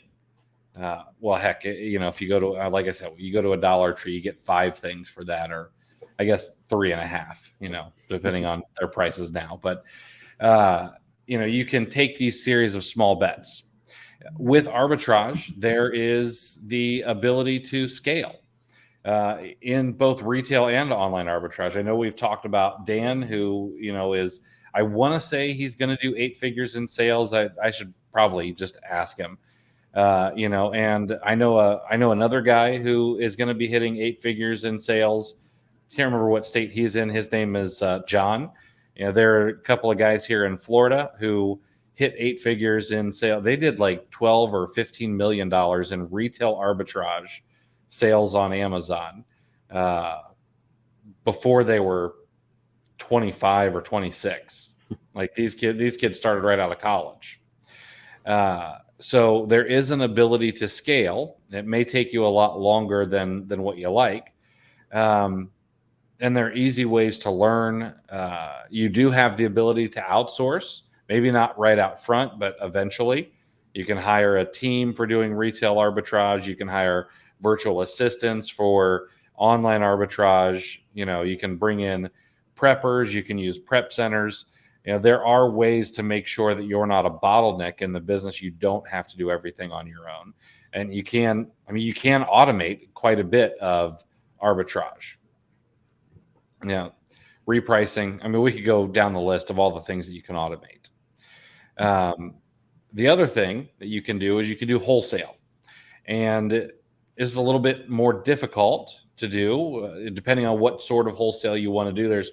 Well, heck, if you go to, like I said, you go to a Dollar Tree, you get 5 things for that, or I guess 3.5, depending on their prices now. But, you can take these series of small bets. With arbitrage, there is the ability to scale. In both retail and online arbitrage. I know we've talked about Dan, who, I want to say he's going to do 8 figures in sales. I should probably just ask him, and I know another guy who is going to be hitting 8 figures in sales. Can't remember what state he's in. His name is John. There are a couple of guys here in Florida who hit 8 figures in sale. They did like 12 or $15 million in retail arbitrage sales on Amazon before they were 25 or 26. Like these kids started right out of college. So there is an ability to scale. It may take you a lot longer than what you like. And there are easy ways to learn. You do have the ability to outsource, maybe not right out front, but eventually. You can hire a team for doing retail arbitrage. You can hire virtual assistants for online arbitrage. You can bring in preppers. You can use prep centers. There are ways to make sure that you're not a bottleneck in the business. You don't have to do everything on your own. And you can automate quite a bit of arbitrage. Repricing. We could go down the list of all the things that you can automate. The other thing that you can do is you can do wholesale. And it is a little bit more difficult to do depending on what sort of wholesale you want to do. There's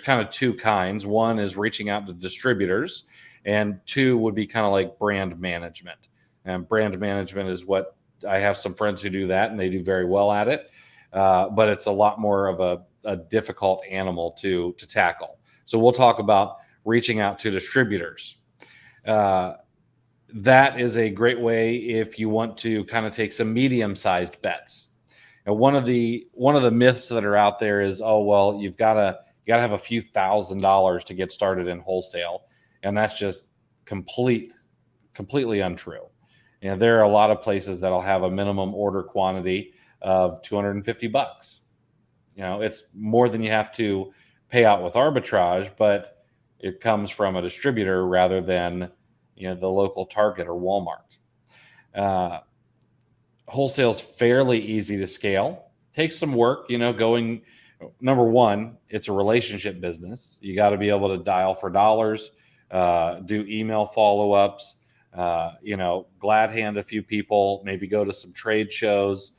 kind of two kinds. One is reaching out to distributors, and two would be kind of like brand management. And brand management is what I have some friends who do that, and they do very well at it. But it's a lot more of a difficult animal to tackle. So we'll talk about reaching out to distributors. That is a great way if you want to kind of take some medium-sized bets. And one of the myths that are out there is, oh, well, you got to have a few $1,000s to get started in wholesale, and that's just completely untrue. There are a lot of places that'll have a minimum order quantity of $250. It's more than you have to pay out with arbitrage, but it comes from a distributor rather than the local Target or Walmart. Wholesale is fairly easy to scale. Takes some work, going. Number one, it's a relationship business. You got to be able to dial for dollars, do email follow-ups, glad hand a few people, maybe go to some trade shows.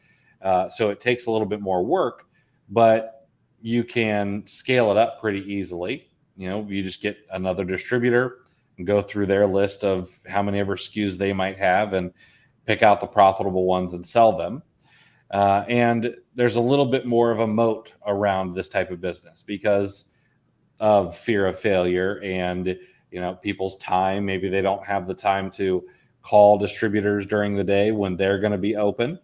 So it takes a little bit more work, but you can scale it up pretty easily. You just get another distributor and go through their list of how many ever SKUs they might have and pick out the profitable ones and sell them. And there's a little bit more of a moat around this type of business because of fear of failure and, people's time. Maybe they don't have the time to call distributors during the day when they're going to be open.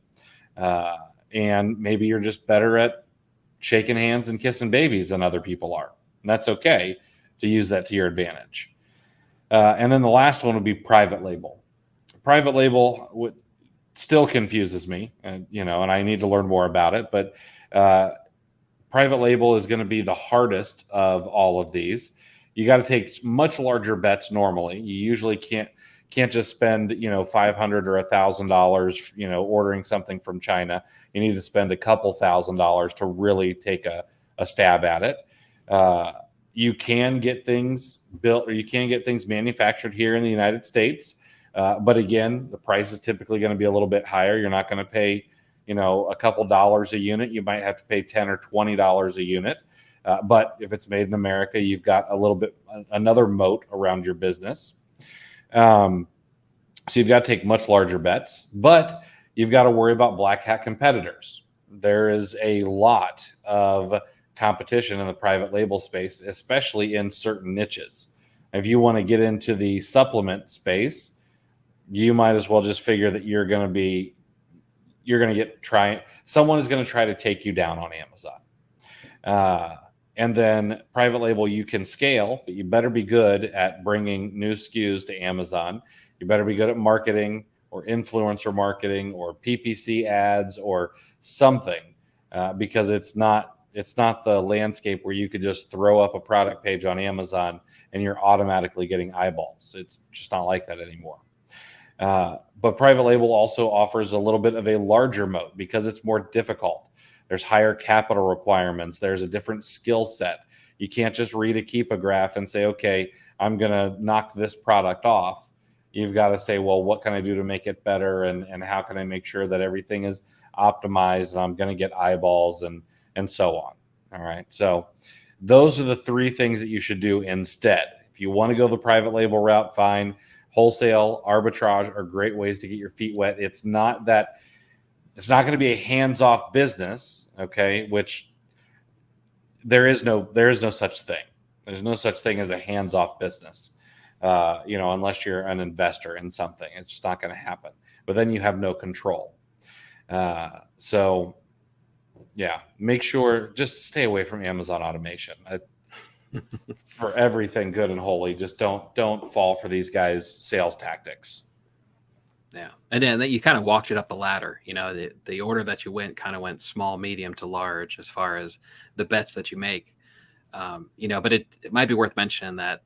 And maybe you're just better at shaking hands and kissing babies than other people are. And that's okay to use that to your advantage. And then the last one would be private label. Private label still confuses me, and I need to learn more about it. But private label is going to be the hardest of all of these. You got to take much larger bets normally. You usually can't just spend $500 or $1,000 ordering something from China. You need to spend a couple $1,000s to really take a stab at it. You can get things built, or you can get things manufactured here in the United States. But again, the price is typically going to be a little bit higher. You're not going to pay, a couple dollars a unit. You might have to pay $10 or $20 a unit. But if it's made in America, you've got another moat around your business. So you've got to take much larger bets, but you've got to worry about black hat competitors. There is a lot of competition in the private label space, especially in certain niches. If you want to get into the supplement space, you might as well just figure that someone is going to try to take you down on Amazon. And then private label, you can scale, but you better be good at bringing new SKUs to Amazon. You better be good at marketing or influencer marketing or PPC ads or something, because it's not the landscape where you could just throw up a product page on Amazon and you're automatically getting eyeballs. It's just not like that anymore. But private label also offers a little bit of a larger moat because it's more difficult. There's higher capital requirements. There's a different skill set. You can't just read a Keepograph and say, okay, I'm going to knock this product off. You've got to say, well, what can I do to make it better? And how can I make sure that everything is optimized and I'm going to get eyeballs and so on. All right. So those are the three things that you should do instead. If you want to go the private label route, fine. Wholesale, arbitrage are great ways to get your feet wet. It's not going to be a hands-off business, okay, which there is no such thing. There's no such thing as a hands-off business. unless you're an investor in something. It's just not going to happen. But then you have no control. So yeah, make sure, just stay away from Amazon automation. For everything good and holy, just don't fall for these guys' sales tactics. Yeah, and then you kind of walked it up the ladder. The order that you went kind of went small, medium to large as far as the bets that you make. But it might be worth mentioning that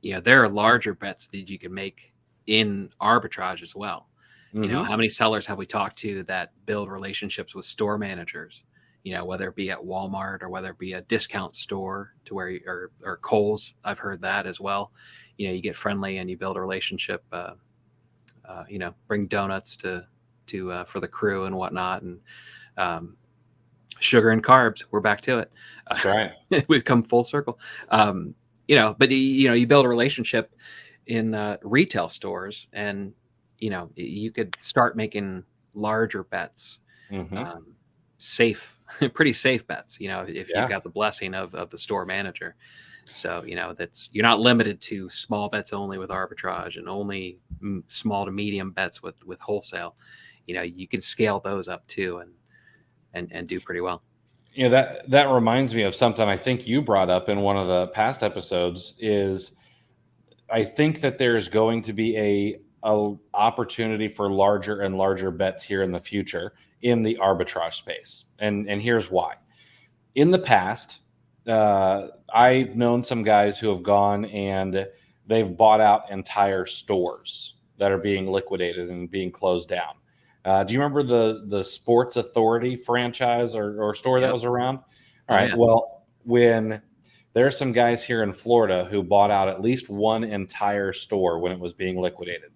there are larger bets that you can make in arbitrage as well. How many sellers have we talked to that build relationships with store managers? Whether it be at Walmart or whether it be a discount store to where or Kohl's. I've heard that as well. You get friendly and you build a relationship. Bring donuts to for the crew and whatnot, and sugar and carbs. We're back to it. That's right. We've come full circle. But you build a relationship in retail stores, and you could start making larger bets, safe, pretty safe bets. If you've got the blessing of the store manager. So, you're not limited to small bets only with arbitrage and only small to medium bets with wholesale. You can scale those up too and do pretty well. That reminds me of something I think you brought up in one of the past episodes. Is I think that there's going to be a opportunity for larger and larger bets here in the future in the arbitrage space. And here's why. In the past, I've known some guys who have gone and they've bought out entire stores that are being liquidated and being closed down. Do you remember the Sports Authority franchise or store that was around? All right. Yeah. Well, when there's some guys here in Florida who bought out at least one entire store when it was being liquidated.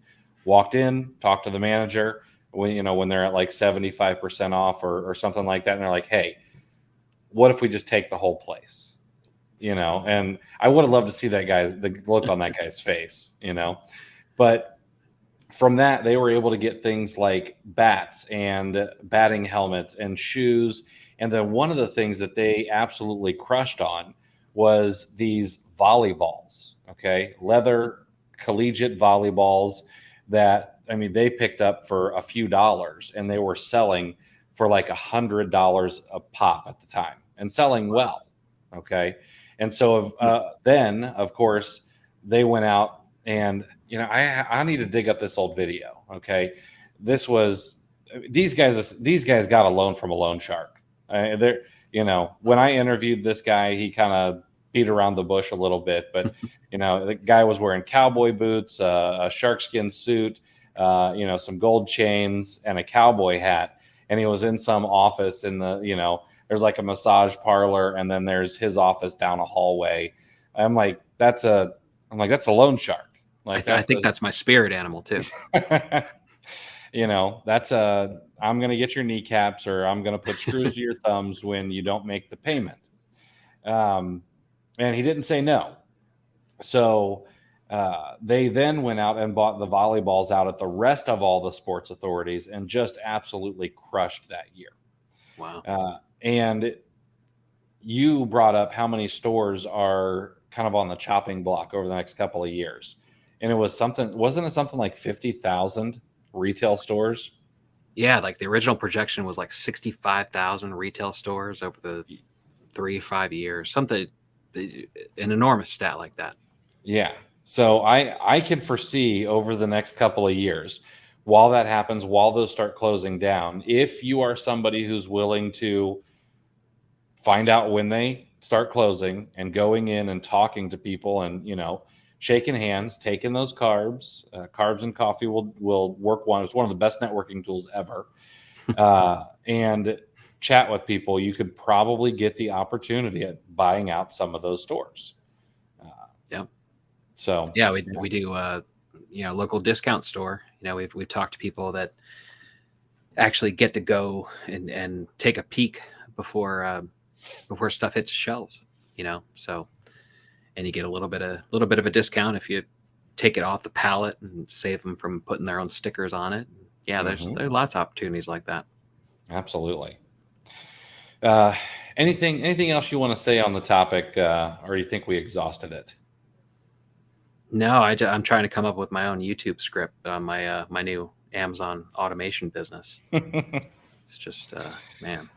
Walked in, talked to the manager when they're at like 75% off or something like that, and they're like, "Hey, what if we just take the whole place?" And I would have loved to see the look on that guy's face, but from that, they were able to get things like bats and batting helmets and shoes. And then one of the things that they absolutely crushed on was these volleyballs, leather collegiate volleyballs that, they picked up for a few dollars and they were selling for like $100 a pop at the time and selling well. And so then, of course, they went out and, I need to dig up this old video. These guys got a loan from a loan shark. When I interviewed this guy, he kind of beat around the bush a little bit, but, the guy was wearing cowboy boots, a sharkskin suit, some gold chains and a cowboy hat. And he was in some office there's like a massage parlor, and then there's his office down a hallway. I'm like, that's a loan shark. Like, I think that's my spirit animal too. I'm going to get your kneecaps, or I'm going to put screws to your thumbs when you don't make the payment. And he didn't say no. So they then went out and bought the volleyballs out at the rest of all the sports authorities and just absolutely crushed that year. Wow. And you brought up how many stores are kind of on the chopping block over the next couple of years. And wasn't it something like 50,000 retail stores? Yeah, like the original projection was like 65,000 retail stores over the 3-5 years, something, an enormous stat like that. Yeah. So I can foresee over the next couple of years, while that happens, while those start closing down, if you are somebody who's willing to find out when they start closing and going in and talking to people and, shaking hands, taking those carbs and coffee will work. It's one of the best networking tools ever. And chat with people, you could probably get the opportunity at buying out some of those stores. Yeah. So yeah, we do local discount store. We've talked to people that actually get to go and take a peek before stuff hits the shelves. So, and you get a little bit of a discount if you take it off the pallet and save them from putting their own stickers on it. Yeah, there's lots of opportunities like that. Absolutely. Anything else you want to say on the topic, or do you think we exhausted it? No, I'm trying to come up with my own YouTube script on my my new Amazon automation business. It's just man,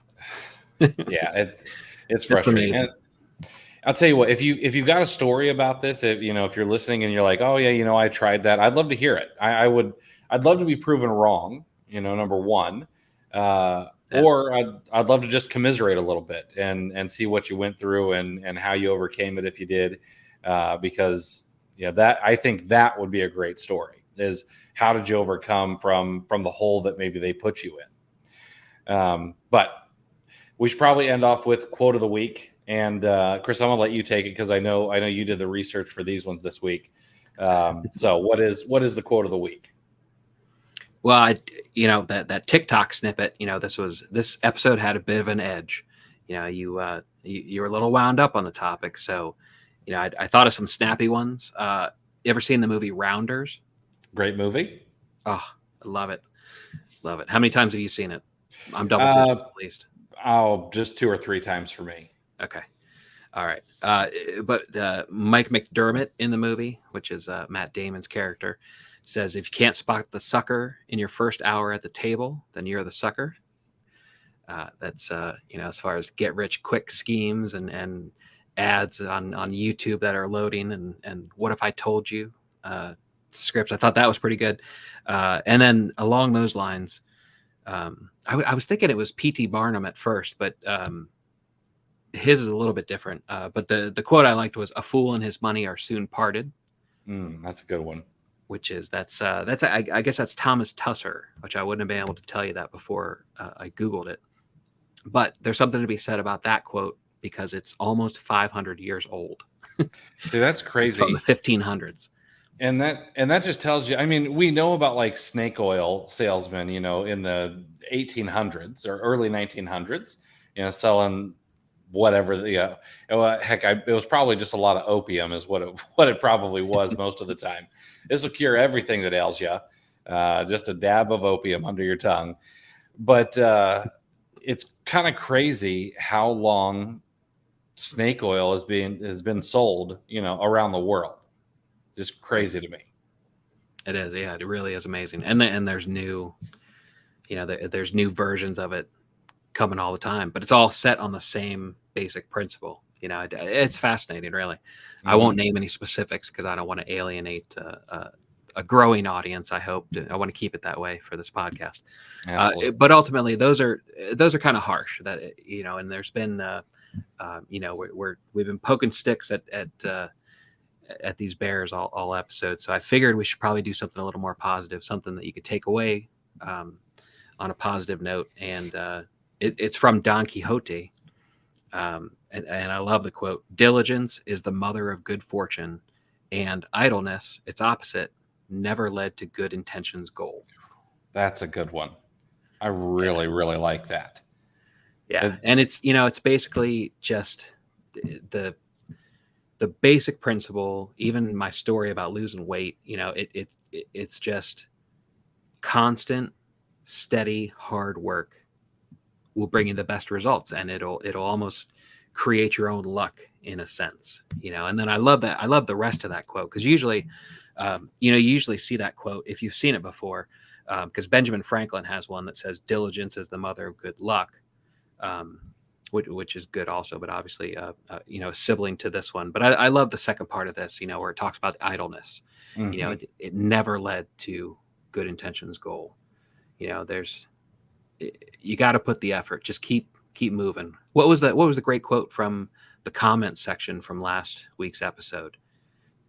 Yeah, it's it's frustrating. And amazing. I'll tell you what, if you've got a story about this, if if you're listening and you're like, oh yeah, I tried that, I'd love to hear it. I'd love to be proven wrong, number one. Yeah. Or I'd love to just commiserate a little bit and see what you went through and how you overcame it if you did. Because that I think that would be a great story, is how did you overcome from the hole that maybe they put you in. But we should probably end off with quote of the week. And Chris, I'm gonna let you take it because I know you did the research for these ones this week. So what is the quote of the week? Well, that TikTok snippet. This episode had a bit of an edge. You were a little wound up on the topic, so I thought of some snappy ones. You ever seen the movie Rounders? Great movie. Oh, I love it, love it. How many times have you seen it? I'm double digits at least. Oh, just 2 or 3 times for me. Okay. All right. But Mike McDermott in the movie, which is Matt Damon's character, says, if you can't spot the sucker in your first hour at the table, then you're the sucker. That's, as far as get rich quick schemes and ads on YouTube that are loading and what if I told you scripts. I thought that was pretty good. And then along those lines, I was thinking it was P.T. Barnum at first, but his is a little bit different. But the quote I liked was, "A fool and his money are soon parted." That's a good one. Which is I guess that's Thomas Tusser, which I wouldn't have been able to tell you that before I Googled it. But there's something to be said about that quote because it's almost 500 years old. See, that's crazy. From the 1500s. And that just tells you, I mean, we know about like snake oil salesmen, in the 1800s or early 1900s, selling whatever heck, it was probably just a lot of opium is what it probably was most of the time. This will cure everything that ails you. Just a dab of opium under your tongue. But it's kind of crazy how long snake oil has been sold, around the world. Just crazy to me. It is, yeah. It really is amazing, and there's new, there's new versions of it coming all the time, but it's all set on the same basic principle. It's fascinating, really. I won't name any specifics because I don't want to alienate a growing audience. I want to keep it that way for this podcast. But ultimately, those are kind of harsh. That and there's been we've been poking sticks at these bears all episodes. So I figured we should probably do something a little more positive, something that you could take away on a positive note. And it's from Don Quixote. And I love the quote: "Diligence is the mother of good fortune, and idleness, its opposite, never led to good intentions goal." That's a good one. I really like that. Yeah. And it's basically just the basic principle. Even my story about losing weight, it's just constant, steady, hard work will bring you the best results, and it'll almost create your own luck in a sense, And then I love the rest of that quote, because usually, you usually see that quote if you've seen it before, because Benjamin Franklin has one that says, "Diligence is the mother of good luck." Which is good also, but obviously, a sibling to this one. But I love the second part of this, where it talks about idleness. Mm-hmm. It never led to good intentions goal. You got to put the effort. Just keep moving. What was the great quote from the comment section from last week's episode?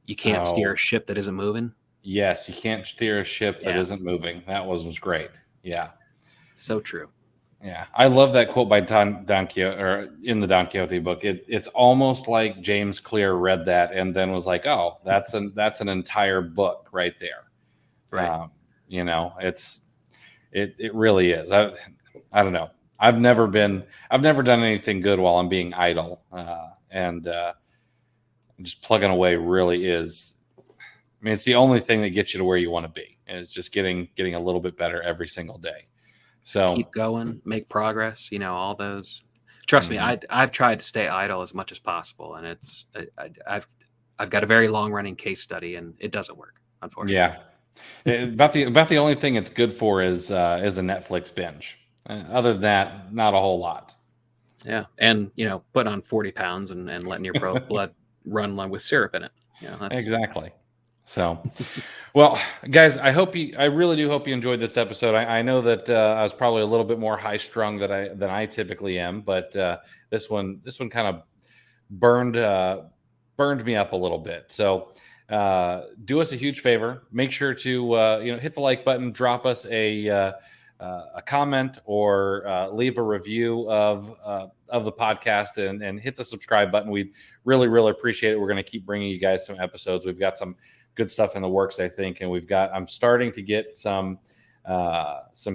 You can't steer a ship that isn't moving. Yes, you can't steer a ship that isn't moving. That was great. Yeah. So true. Yeah, I love that quote by Don Quixote, or in the Don Quixote book. It's almost like James Clear read that and then was like, "Oh, that's an entire book right there." Right. It really is. I don't know. I've never done anything good while I'm being idle, and just plugging away really is. I mean, it's the only thing that gets you to where you want to be, and it's just getting a little bit better every single day. So keep going, make progress. All those. Trust me, I've tried to stay idle as much as possible, and I've got a very long running case study, and it doesn't work, unfortunately. Yeah. About the only thing it's good for is a Netflix binge. Other than that, not a whole lot. Yeah. And, put on 40 pounds and letting your blood run with syrup in it. Exactly. So, well, guys, I really do hope you enjoyed this episode. I know that I was probably a little bit more high strung than I typically am, but this one kind of burned me up a little bit. So, do us a huge favor. Make sure to hit the like button, drop us a comment, or leave a review of the podcast, and hit the subscribe button. We'd really, really appreciate it. We're going to keep bringing you guys some episodes. We've got some good stuff in the works, I think, and I'm starting to get some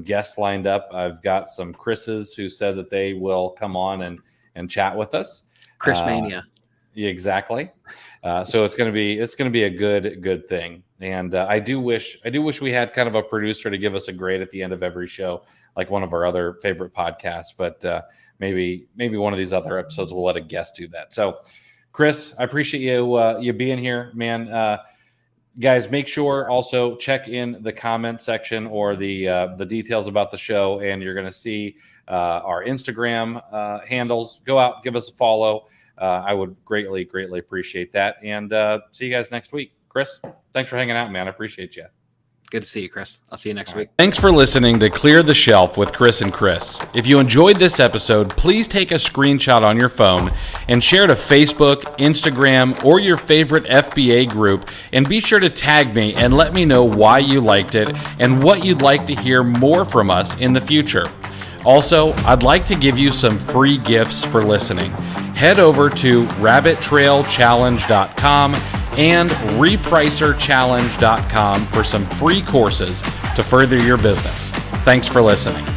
guests lined up. I've got some Chris's who said that they will come on and chat with us. Chris Mania. Exactly. So it's going to be a good thing. And I do wish we had kind of a producer to give us a grade at the end of every show, like one of our other favorite podcasts. But maybe one of these other episodes will let a guest do that. So, Chris, I appreciate you being here, man. Guys, make sure also check in the comment section or the details about the show, and you're going to see our Instagram handles. Go out, give us a follow. I would greatly, greatly appreciate that. And see you guys next week. Chris, thanks for hanging out, man. I appreciate you. Good to see you, Chris. I'll see you next week. Thanks for listening to Clear the Shelf with Chris and Chris. If you enjoyed this episode, please take a screenshot on your phone and share to Facebook, Instagram, or your favorite FBA group. And be sure to tag me and let me know why you liked it and what you'd like to hear more from us in the future. Also, I'd like to give you some free gifts for listening. Head over to rabbittrailchallenge.com and repricerchallenge.com for some free courses to further your business. Thanks for listening.